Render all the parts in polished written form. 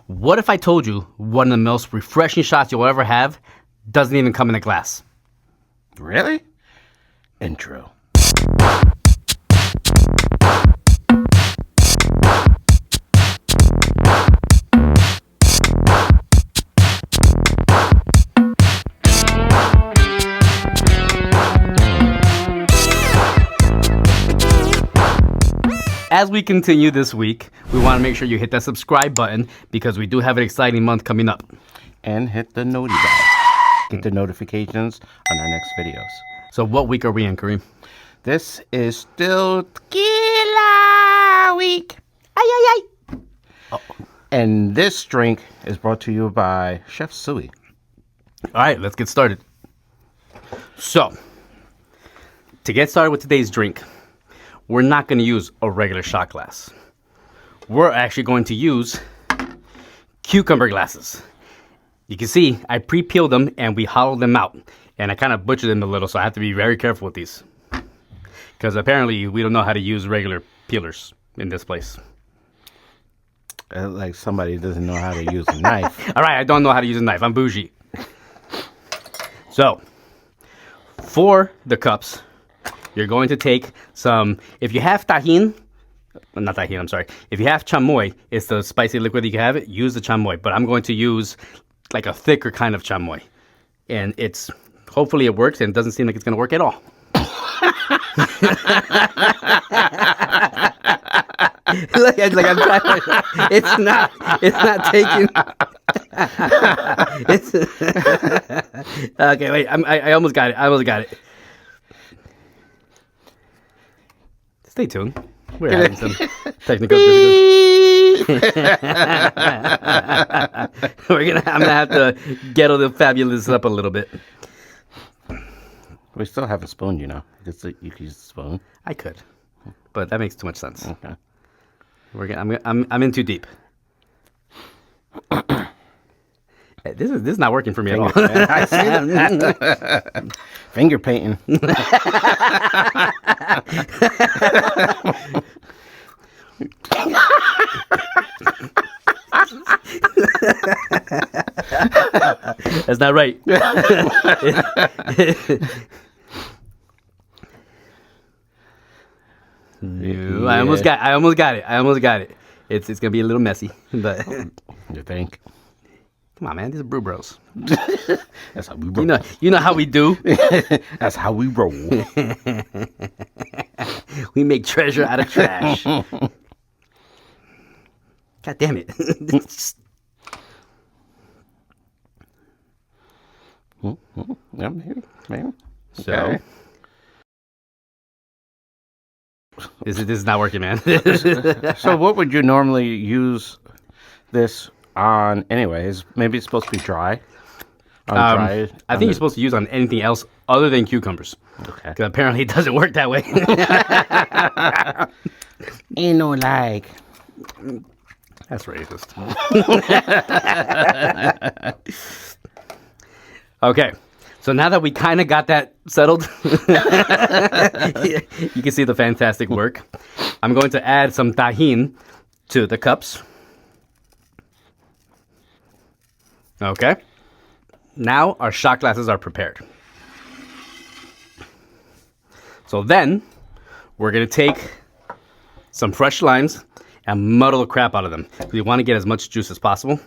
What if I told you one of the most refreshing shots you'll ever have doesn't even come in a glass? Really? Intro. As we continue this week, we want to make sure you hit that subscribe button because we do have an exciting month coming up. And hit the noti bell. Get the notifications on our next videos. So what week are we in, Kareem? This is still Tequila week. Ay, ay, ay. Oh. And this drink is brought to you by Chef Suey. All right, let's get started. So, to get started with today's drink, we're not going to use a regular shot glass. We're actually going to use cucumber glasses. You can see I pre-peeled them and we hollowed them out. And I kind of butchered them a little, so I have to be very careful with these. Because apparently we don't know how to use regular peelers in this place. Like somebody doesn't know how to use a knife. All right, I don't know how to use a knife. I'm bougie. So, for the cups, you're going to take some, if you have Tajin, not Tajin, I'm sorry. If you have Chamoy, it's the spicy liquid that you can have it, use the Chamoy. But I'm going to use like a thicker kind of Chamoy. And it's, hopefully it works and it doesn't seem like it's going to work at all. Like I'm trying to, it's not taking. It's okay, wait, I almost got it. Stay tuned. We're having some technical difficulties. I'm gonna have to ghetto the fabulous up a little bit. We still have a spoon, you know. You can use a spoon. I could, but that makes too much sense. Okay. I'm in too deep. This is not working for me at all. I see that. Finger painting. That's not right. Yeah. I almost got it. It's gonna be a little messy, but You think? Come on, man. These are Brew Broz. That's how we roll. You know how we do. That's how we roll. We make treasure out of trash. God damn it. I'm here, man. So, Okay. this is not working, man. So what would you normally use this on anyways? Maybe it's supposed to be dry. I think you're supposed to use on anything else other than cucumbers. Okay. Because apparently it doesn't work that way. Ain't no like. That's racist. Okay. So now that we kind of got that settled, you can see the fantastic work. I'm going to add some Tajin to the cups. Okay. Now our shot glasses are prepared. So then we're going to take some fresh limes and muddle the crap out of them. We want to get as much juice as possible.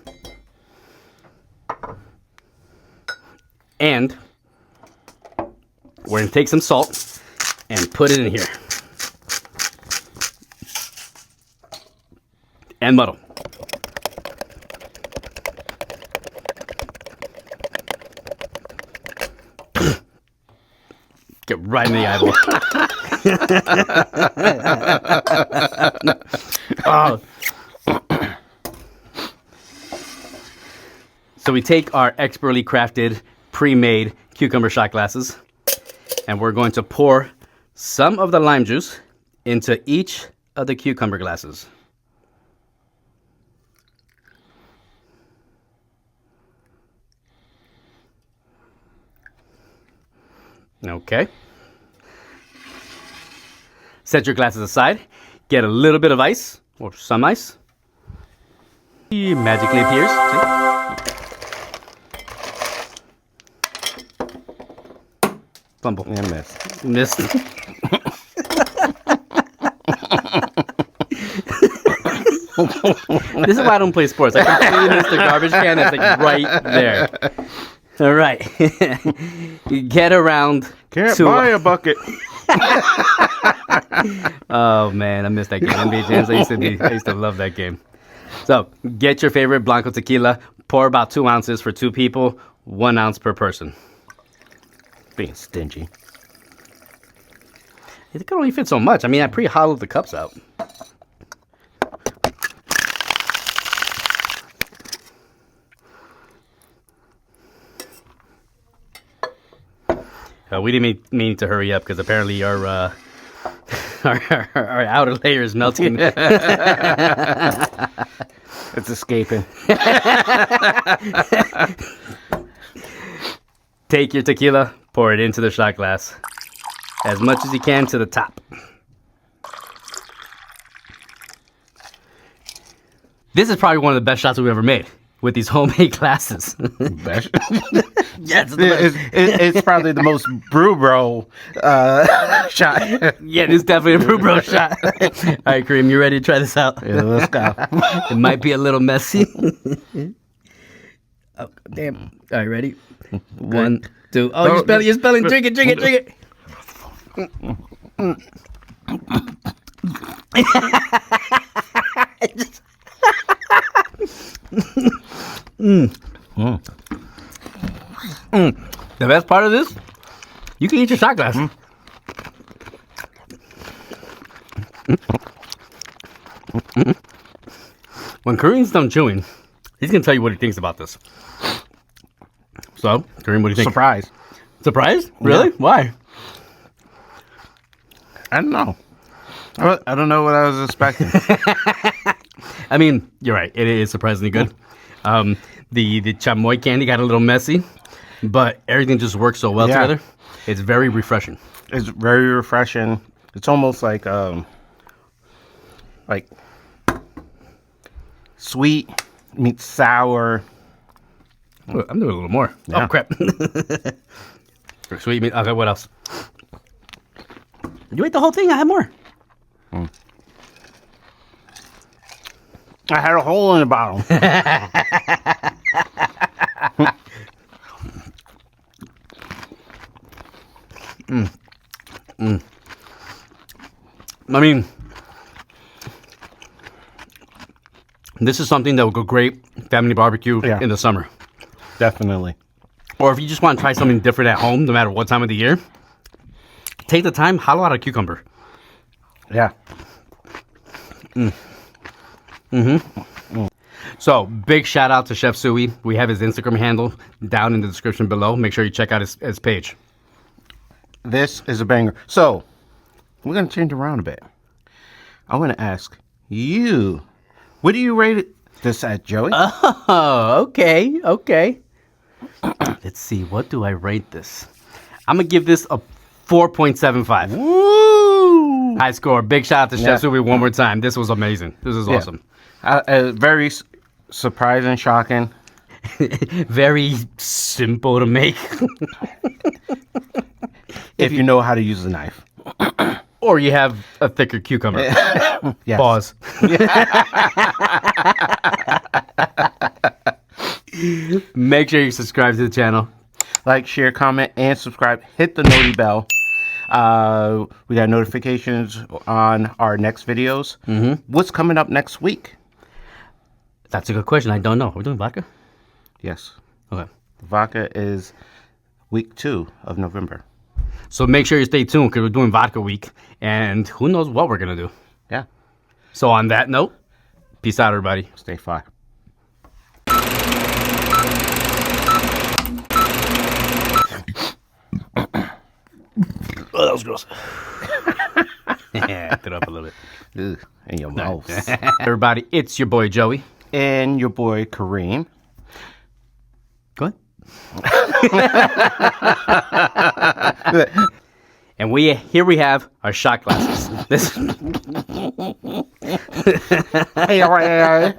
And we're going to take some salt and put it in here. And muddle. Get right in the eyeball. Oh. So we take our expertly crafted, pre-made cucumber shot glasses, and we're going to pour some of the lime juice into each of the cucumber glasses. Okay. Set your glasses aside. Get a little bit of ice, or some ice. He magically appears. See? Fumble. And miss. Missed. This is why I don't play sports. I completely missed the garbage can that's like right there. All right. Get around. Can't buy a bucket. Oh man, I missed that game. NBA Jams. I used to love that game. So get your favorite Blanco tequila. Pour about 2 ounces for 2 people. 1 ounce per person. Being stingy. It can only fit so much. I mean, I pre-hollowed the cups out. We didn't mean to hurry up because apparently our outer layer is melting. It's escaping. Take your tequila, pour it into the shot glass. As much as you can to the top. This is probably one of the best shots we've ever made with these homemade glasses. Best. Yes, It's probably the most Brew Bro shot. yeah, this is definitely a Brew Broz shot. All right, Kareem, you ready to try this out? Yeah, let's go. It might be a little messy. Oh, damn. All right, ready? 1, 2. Oh, you're spelling. Drink it. The best part of this, you can eat your shot glass. When Kareem's done chewing, he's gonna tell you what he thinks about this. So, Kareem, what do you think? Surprise. Surprised? Really? Yeah. Why? I don't know. I don't know what I was expecting. I mean, you're right. It is surprisingly good. The chamoy candy got a little messy, but everything just works so well together. It's very refreshing. It's very refreshing. It's almost like sweet meets sour. Oh, I'm doing a little more. Yeah. Oh, crap. Sweet meat. Okay, what else? You ate the whole thing? I had more. I had a hole in the bottom. I mean, this is something that would go great family barbecue in the summer. Definitely. Or if you just want to try something different at home, no matter what time of the year, take the time, hollow out a cucumber. Yeah. So, big shout out to Chef Suey. We have his Instagram handle down in the description below. Make sure you check out his page. This is a banger. So, we're going to change around a bit. I want to ask you, what do you rate this at, Joey? Oh, okay. Let's see, what do I rate this? I'm going to give this a 4.75. Woo! High score. Big shout out to Chef Suey one more time. This was amazing. This is awesome. Very surprising, shocking. Very simple to make. if you know how to use the knife. Or you have a thicker cucumber. Yes. Pause. Make sure you subscribe to the channel. Like, share, comment, and subscribe. Hit the noti bell. We got notifications on our next videos. What's coming up next week? That's a good question. I don't know. Are we doing vodka? Yes. Okay. Vodka is week 2 of November. So make sure you stay tuned because we're doing vodka week. And who knows what we're going to do. Yeah. So on that note, peace out, everybody. Stay fly. Oh, that was gross. Yeah, threw up a little bit. Ugh, in your mouth. Everybody, it's your boy Joey. And your boy Kareem. Go ahead. And here we have our shot glasses. This. Hey, all right.